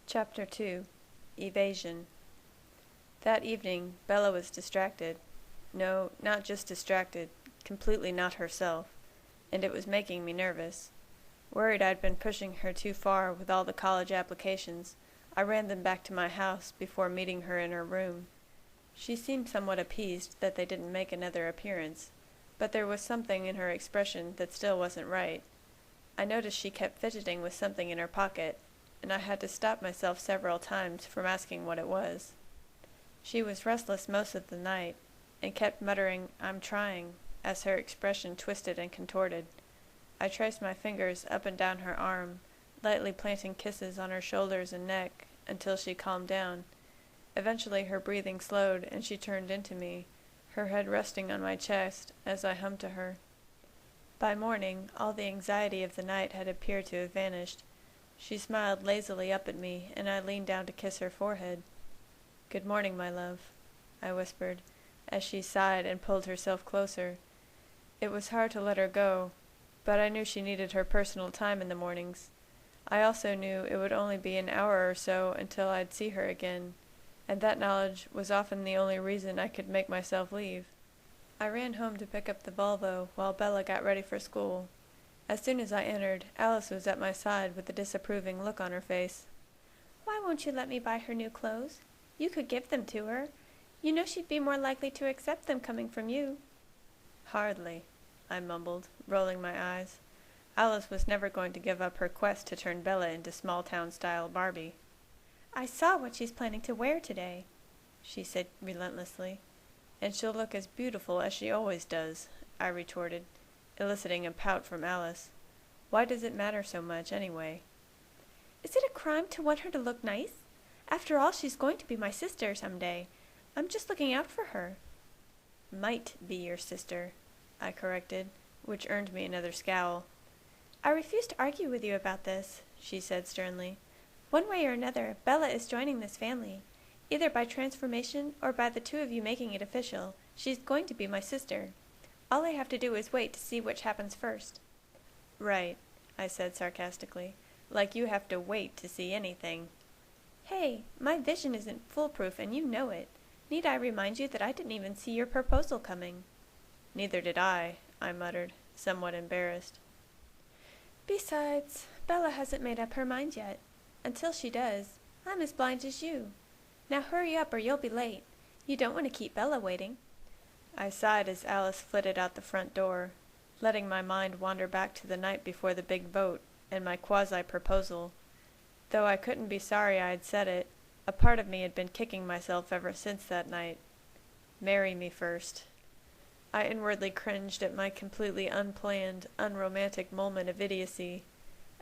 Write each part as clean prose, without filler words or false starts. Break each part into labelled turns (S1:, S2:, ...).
S1: Chapter 2 Evasion. That evening, Bella was distracted. No, not just distracted, completely not herself, and it was making me nervous. Worried I'd been pushing her too far with all the college applications, I ran them back to my house before meeting her in her room. She seemed somewhat appeased that they didn't make another appearance, but there was something in her expression that still wasn't right. I noticed she kept fidgeting with something in her pocket, and I had to stop myself several times from asking what it was. She was restless most of the night, and kept muttering, "I'm trying," as her expression twisted and contorted. I traced my fingers up and down her arm, lightly planting kisses on her shoulders and neck, until she calmed down. Eventually her breathing slowed, and she turned into me, her head resting on my chest as I hummed to her. By morning, all the anxiety of the night had appeared to have vanished. She smiled lazily up at me, and I leaned down to kiss her forehead. "Good morning, my love," I whispered, as she sighed and pulled herself closer. It was hard to let her go, but I knew she needed her personal time in the mornings. I also knew it would only be an hour or so until I'd see her again, and that knowledge was often the only reason I could make myself leave. I ran home to pick up the Volvo while Bella got ready for school. As soon as I entered, Alice was at my side with a disapproving look on her face.
S2: "Why won't you let me buy her new clothes? You could give them to her. You know she'd be more likely to accept them coming from you."
S1: "Hardly," I mumbled, rolling my eyes. Alice was never going to give up her quest to turn Bella into small-town-style Barbie.
S2: "I saw what she's planning to wear today,"
S1: she said relentlessly. "And she'll look as beautiful as she always does," I retorted, eliciting a pout from Alice. "Why does it matter so much, anyway?"
S2: "Is it a crime to want her to look nice? After all, she's going to be my sister someday. I'm just looking out for her."
S1: "Might be your sister," I corrected, which earned me another scowl.
S2: "I refuse to argue with you about this," she said sternly. "One way or another, Bella is joining this family. Either by transformation or by the two of you making it official, she's going to be my sister. All I have to do is wait to see which happens first."
S1: "Right," I said sarcastically. "Like you have to wait to see anything."
S2: "Hey, my vision isn't foolproof and you know it. Need I remind you that I didn't even see your proposal coming?"
S1: "Neither did I," muttered, somewhat embarrassed.
S2: "Besides, Bella hasn't made up her mind yet. Until she does, I'm as blind as you. Now hurry up or you'll be late. You don't want to keep Bella waiting."
S1: I sighed as Alice flitted out the front door, letting my mind wander back to the night before the big vote and my quasi-proposal. Though I couldn't be sorry I had said it, a part of me had been kicking myself ever since that night. Marry me first. I inwardly cringed at my completely unplanned, unromantic moment of idiocy.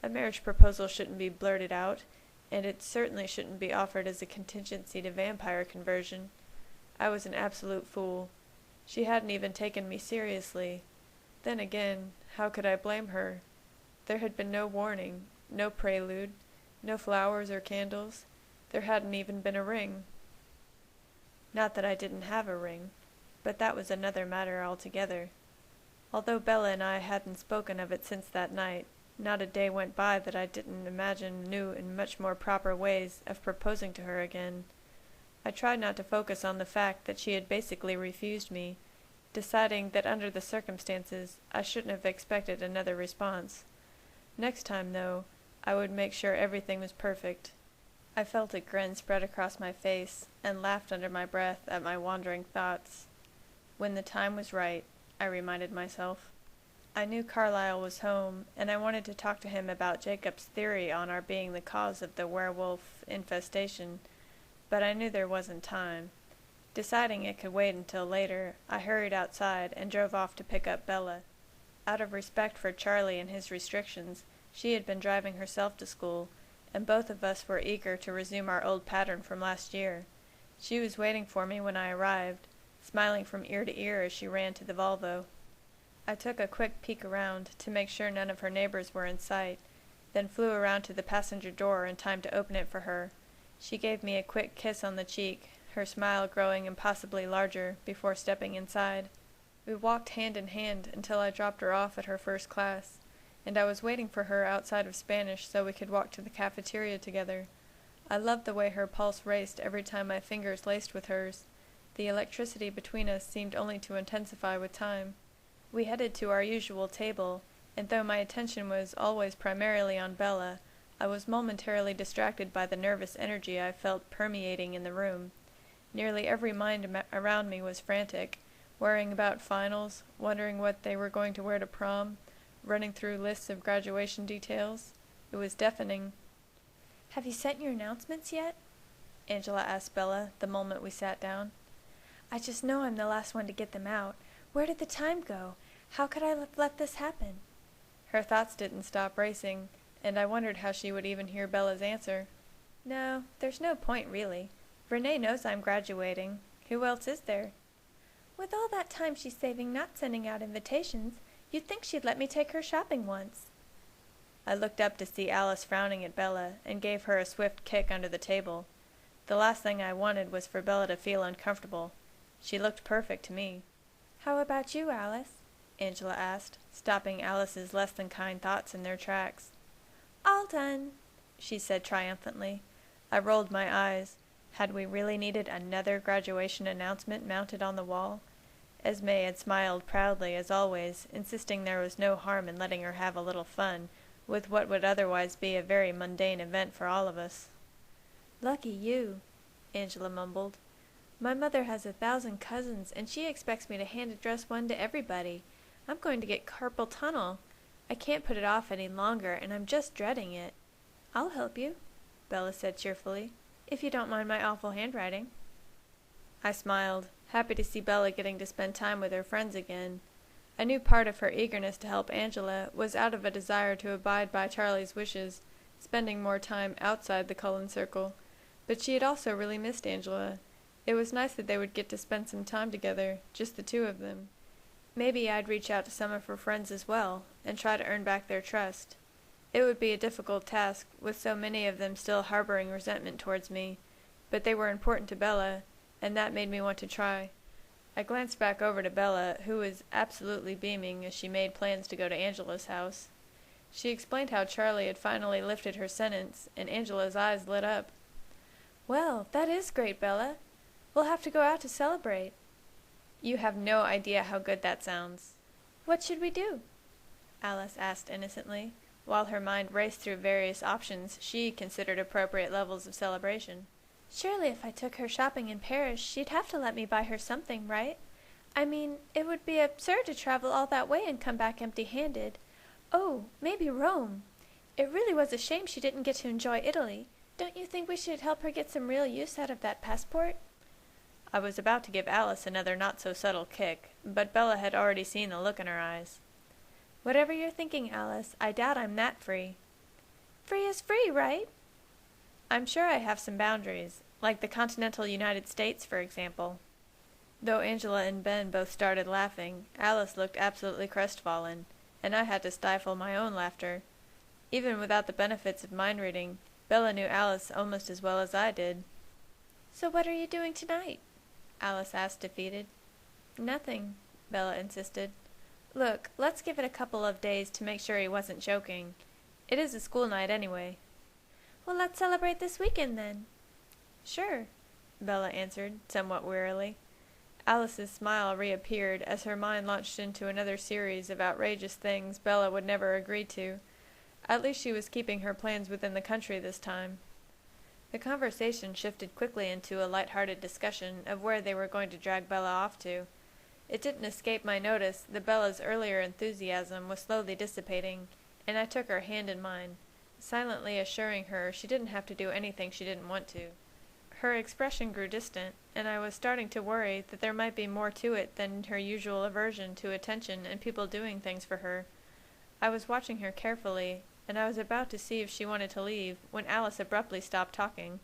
S1: A marriage proposal shouldn't be blurted out, and it certainly shouldn't be offered as a contingency to vampire conversion. I was an absolute fool. She hadn't even taken me seriously. Then again, how could I blame her? There had been no warning, no prelude, no flowers or candles. There hadn't even been a ring. Not that I didn't have a ring, but that was another matter altogether. Although Bella and I hadn't spoken of it since that night, not a day went by that I didn't imagine new and much more proper ways of proposing to her again. I tried not to focus on the fact that she had basically refused me, deciding that under the circumstances I shouldn't have expected another response. Next time, though, I would make sure everything was perfect. I felt a grin spread across my face, and laughed under my breath at my wandering thoughts. When the time was right, I reminded myself. I knew Carlyle was home, and I wanted to talk to him about Jacob's theory on our being the cause of the werewolf infestation, but I knew there wasn't time. Deciding it could wait until later, I hurried outside and drove off to pick up Bella. Out of respect for Charlie and his restrictions, she had been driving herself to school, and both of us were eager to resume our old pattern from last year. She was waiting for me when I arrived, smiling from ear to ear as she ran to the Volvo. I took a quick peek around to make sure none of her neighbors were in sight, then flew around to the passenger door in time to open it for her. She gave me a quick kiss on the cheek, her smile growing impossibly larger before stepping inside. We walked hand in hand until I dropped her off at her first class, and I was waiting for her outside of Spanish so we could walk to the cafeteria together. I loved the way her pulse raced every time my fingers laced with hers. The electricity between us seemed only to intensify with time. We headed to our usual table, and though my attention was always primarily on Bella, I was momentarily distracted by the nervous energy I felt permeating in the room. Nearly every mind around me was frantic, worrying about finals, wondering what they were going to wear to prom, running through lists of graduation details. It was deafening.
S2: "Have you sent your announcements yet?"
S1: Angela asked Bella the moment we sat down.
S2: "I just know I'm the last one to get them out. Where did the time go? How could I let this happen?"
S1: Her thoughts didn't stop racing, and I wondered how she would even hear Bella's answer. "No, there's no point, really. Renee knows I'm graduating. Who else is there?"
S2: "With all that time she's saving not sending out invitations, you'd think she'd let me take her shopping once."
S1: I looked up to see Alice frowning at Bella, and gave her a swift kick under the table. The last thing I wanted was for Bella to feel uncomfortable. She looked perfect to me.
S2: "How about you, Alice?"
S1: Angela asked, stopping Alice's less-than-kind thoughts in their tracks.
S2: "All done,"
S1: she said triumphantly. I rolled my eyes. Had we really needed another graduation announcement mounted on the wall? Esme had smiled proudly, as always, insisting there was no harm in letting her have a little fun with what would otherwise be a very mundane event for all of us.
S2: "Lucky you," Angela mumbled. "My mother has 1,000 cousins, and she expects me to hand-address one to everybody. I'm going to get carpal tunnel. I can't put it off any longer, and I'm just dreading it." "I'll help you," Bella said cheerfully, "if you don't mind my awful handwriting."
S1: I smiled, happy to see Bella getting to spend time with her friends again. I knew part of her eagerness to help Angela was out of a desire to abide by Charlie's wishes, spending more time outside the Cullen circle, but she had also really missed Angela. It was nice that they would get to spend some time together, just the two of them. Maybe I'd reach out to some of her friends as well, and try to earn back their trust. It would be a difficult task, with so many of them still harboring resentment towards me, but they were important to Bella, and that made me want to try. I glanced back over to Bella, who was absolutely beaming as she made plans to go to Angela's house. She explained how Charlie had finally lifted her sentence, and Angela's eyes lit up.
S2: "Well, that is great, Bella. We'll have to go out to celebrate."
S1: "You have no idea how good that sounds."
S2: "What should we do?"
S1: Alice asked innocently, while her mind raced through various options she considered appropriate levels of celebration.
S2: "Surely if I took her shopping in Paris, she'd have to let me buy her something, right? I mean, it would be absurd to travel all that way and come back empty-handed. Oh, maybe Rome. It really was a shame she didn't get to enjoy Italy. Don't you think we should help her get some real use out of that passport?"
S1: I was about to give Alice another not-so-subtle kick, but Bella had already seen the look in her eyes.
S2: "Whatever you're thinking, Alice, I doubt I'm that free." "Free is free, right?"
S1: "I'm sure I have some boundaries, like the continental United States, for example." Though Angela and Ben both started laughing, Alice looked absolutely crestfallen, and I had to stifle my own laughter. Even without the benefits of mind-reading, Bella knew Alice almost as well as I did.
S2: "So what are you doing tonight?"
S1: Alice asked, defeated.
S2: "Nothing,"
S1: Bella insisted. "Look, let's give it a couple of days to make sure he wasn't joking. It is a school night anyway."
S2: "Well, let's celebrate this weekend then."
S1: "Sure," Bella answered, somewhat wearily. Alice's smile reappeared as her mind launched into another series of outrageous things Bella would never agree to. At least she was keeping her plans within the country this time. The conversation shifted quickly into a light-hearted discussion of where they were going to drag Bella off to. It didn't escape my notice that Bella's earlier enthusiasm was slowly dissipating, and I took her hand in mine, silently assuring her she didn't have to do anything she didn't want to. Her expression grew distant, and I was starting to worry that there might be more to it than her usual aversion to attention and people doing things for her. I was watching her carefully, and I was about to see if she wanted to leave when Alice abruptly stopped talking.